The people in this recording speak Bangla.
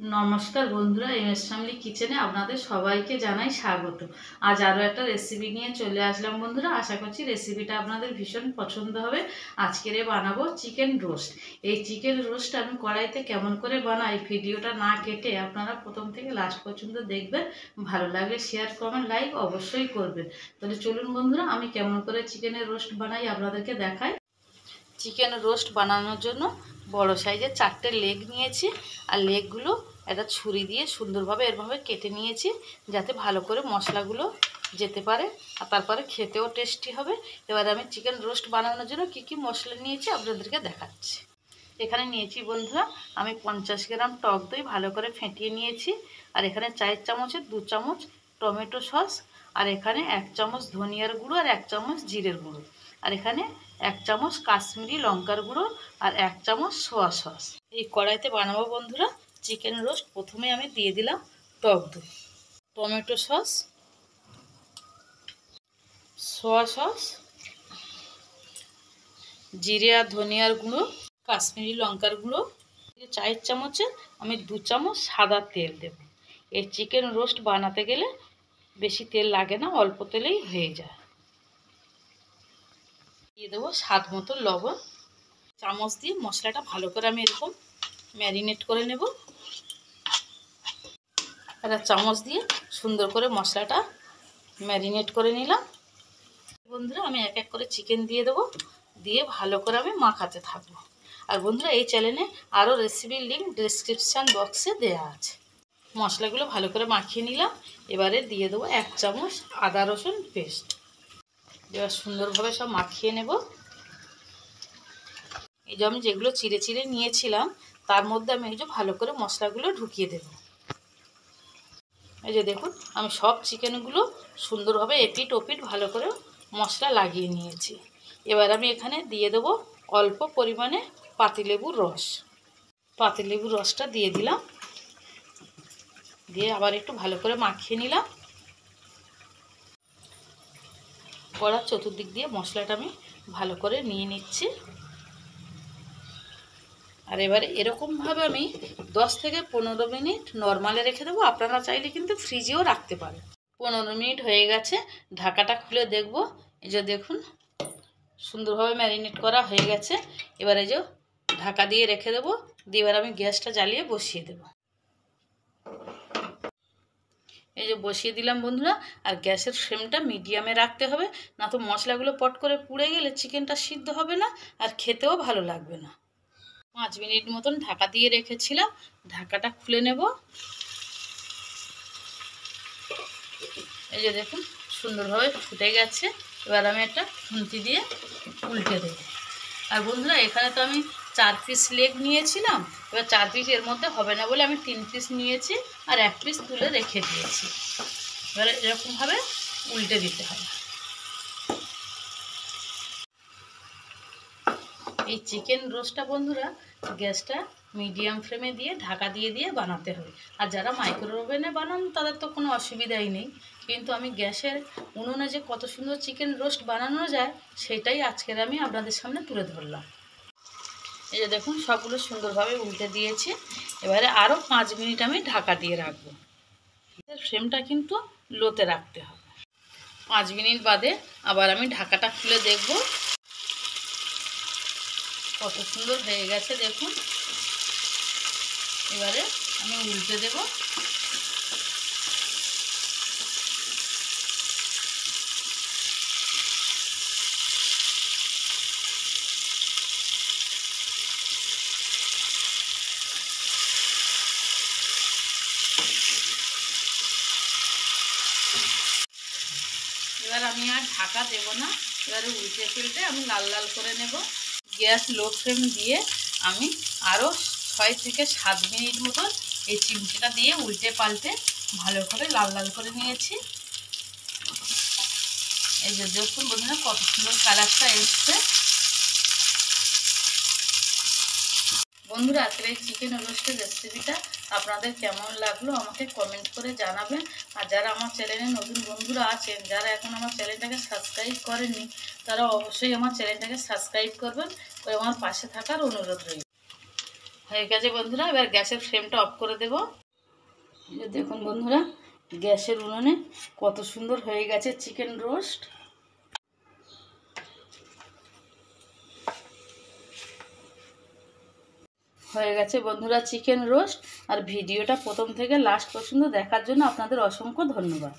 নমস্কার বন্ধুরা, এমএস ফ্যামিলি কিচেনে আপনাদের সবাইকে জানাই স্বাগত। আজ আরও একটা রেসিপি নিয়ে চলে আসলাম বন্ধুরা। আশা করছি রেসিপিটা আপনাদের ভীষণ পছন্দ হবে। আজকের বানাবো চিকেন রোস্ট। এই চিকেন রোস্ট আমি কড়াইতে কেমন করে বানাই ভিডিওটা না কেটে আপনারা প্রথম থেকে লাস্ট পর্যন্ত দেখবেন। ভালো লাগলে শেয়ার, কমেন্ট, লাইক অবশ্যই করবেন। তাহলে চলুন বন্ধুরা, আমি কেমন করে চিকেনের রোস্ট বানাই আপনাদেরকে দেখাই। চিকেন রোস্ট বানানোর জন্য বড় সাইজের 4টে লেগ নিয়েছি, আর লেগগুলো একটা ছুরি দিয়ে সুন্দরভাবে এরভাবে কেটে নিয়েছি, যাতে ভালো করে মশলাগুলো যেতে পারে আর তারপরে খেতেও টেস্টি হবে। এবার আমি চিকেন রোস্ট বানানোর জন্য কী কী মশলা নিয়েছি আপনাদেরকে দেখাচ্ছি। এখানে নিয়েছি বন্ধুরা আমি 50 গ্রাম টক দই ভালো করে ফেটিয়ে নিয়েছি, আর এখানে 4 চামচের 2 চামচ টমেটো সস, আর এখানে 1 চামচ ধনিয়ার গুঁড়ো আর 1 চামচ জিরের গুঁড়ো, আর এখানে 1 চামচ কাশ্মীরি লঙ্কার গুঁড়ো আর 1 চামচ সোয়া সস। এই কড়াইতে বানাবো বন্ধুরা চিকেন রোস্ট। প্রথমে আমি দিয়ে দিলাম টক দই, টমেটো সস, সোয়া সস, জিরে আর ধনিয়ার গুঁড়ো, কাশ্মীরি লঙ্কার গুঁড়ো। 4 চামচে আমি 2 চামচ সাদা তেল দেব। এই চিকেন রোস্ট বানাতে গেলে বেশি তেল লাগে না, অল্প তেলেই হয়ে যায়। দিয়ে দেবো স্বাদ মতো লবণ। চামচ দিয়ে মশলাটা ভালো করে আমি এরকম ম্যারিনেট করে নেব। একটা চামচ দিয়ে সুন্দর করে মশলাটা ম্যারিনেট করে নিলাম। বন্ধুরা আমি এক এক করে চিকেন দিয়ে দেবো, দিয়ে ভালো করে আমি মাখাতে থাকবো। আর বন্ধুরা এই চ্যানেলে আরও রেসিপির লিঙ্ক ডেসক্রিপশান বক্সে দেওয়া আছে। মশলাগুলো ভালো করে মাখিয়ে নিলাম। এবারে দিয়ে দেবো 1 চামচ আদা রসুন পেস্ট। এবার সুন্দরভাবে সব মাখিয়ে নেব। এই যে আমি যেগুলো চিড়ে চিড়ে নিয়েছিলাম তার মধ্যে আমি এই যে ভালো করে মশলাগুলো ঢুকিয়ে দেব। এই যে দেখুন আমি সব চিকেনগুলো সুন্দরভাবে এপিট ওপিট ভালো করে মশলা লাগিয়ে নিয়েছি। এবার আমি এখানে দিয়ে দেব অল্প পরিমাণে পাতিলেবুর রস। পাতিলেবুর রসটা দিয়ে দিলাম, দিয়ে আবার একটু ভালো করে মাখিয়ে নিলাম। কড়ার চতুর্দিক দিয়ে মশলাটা আমি ভালো করে নিয়ে নিচ্ছি। আর এবারে এরকমভাবে আমি 10 থেকে 15 মিনিট নর্মালে রেখে দেবো। আপনারা চাইলে কিন্তু ফ্রিজেও রাখতে পারেন। 15 মিনিট হয়ে গেছে, ঢাকাটা খুলে দেখব। এই যে দেখুন সুন্দরভাবে ম্যারিনেট করা হয়ে গেছে। এবার এই যে ঢাকা দিয়ে রেখে দেবো, দিয়ে এবার আমি গ্যাসটা জ্বালিয়ে বসিয়ে দেব। এই যে বসিয়ে দিলাম বন্ধুরা। আর গ্যাসের ফ্লেমটা মিডিয়ামে রাখতে হবে, না তো মশলাগুলো পট করে পুড়ে গেলে চিকেনটা সিদ্ধ হবে না আর খেতেও ভালো লাগবে না। 5 মিনিট মতন ঢাকা দিয়ে রেখেছিলাম, ঢাকাটা খুলে নেব। এই যে দেখুন সুন্দরভাবে ফুটে গেছে। এবার আমি একটা খুন্তি দিয়ে উল্টে দেব। আর বন্ধুরা এখানে তো আমি 4 পিস লেগ নিয়েছিলাম, এবার 4 পিস এর মধ্যে হবে না বলে আমি 3 পিস নিয়েছি আর 1 পিস তুলে রেখে দিয়েছি। এবার এরকমভাবে উল্টে দিতে হবে। এই চিকেন রোস্টটা বন্ধুরা গ্যাসটা মিডিয়াম ফ্লেমে দিয়ে ঢাকা দিয়ে দিয়ে বানাতে হবে। আর যারা মাইক্রো ওভেনে বানান তাদের তো কোনো অসুবিধাই নেই, কিন্তু আমি গ্যাসের উনুনে যে কত সুন্দর চিকেন রোস্ট বানানো যায় সেটাই আজকের আমি আপনাদের সামনে তুলে ধরলাম। এই যে দেখুন সবগুলো সুন্দরভাবে উল্টে দিয়েছি। এবারে আরও 5 মিনিট আমি ঢাকা দিয়ে রাখবো। ফ্লেমটা কিন্তু লোতে রাখতে হবে। 5 মিনিট বাদে আবার আমি ঢাকাটা খুলে দেখব। কত সুন্দর হয়ে গেছে দেখুন। এবারে আমি উল্টে দেব। এবার আমি আর ঢাকা দেব না, এবারে উল্টে ফেলতে আমি লাল লাল করে নেব। গ্যাস লো ফ্লেম দিয়ে আমি আরও 6 থেকে 7 মিনিট মতন এই চিমটিটা দিয়ে উল্টে পাল্টে ভালো করে লাল লাল করে নিয়েছি। এই যে দেখুন বন্ধুরা কত সুন্দর কালারটা এসছে। বন্ধুরা আজকের এই চিকেন রোস্টের রেসিপিটা আপনাদের কেমন লাগলো আমাকে কমেন্ট করে জানাবেন। আর যারা আমার চ্যানেলে নতুন বন্ধুরা আছেন, যারা এখন আমার চ্যানেলটাকে সাবস্ক্রাইব করেননি, তারা অবশ্যই আমার চ্যানেলটাকে সাবস্ক্রাইব করবেন, করে আমার পাশে থাকার অনুরোধ রইল। হয়ে গেছে বন্ধুরা, এবার গ্যাসের ফ্লেমটা অফ করে দেব। দেখুন বন্ধুরা, গ্যাসের উনুনে কত সুন্দর হয়ে গেছে চিকেন রোস্ট। হয়ে গেছে বন্ধুরা চিকেন রোস্ট। আর ভিডিওটা প্রথম থেকে লাস্ট পর্যন্ত দেখার জন্য আপনাদের অসংখ্য ধন্যবাদ।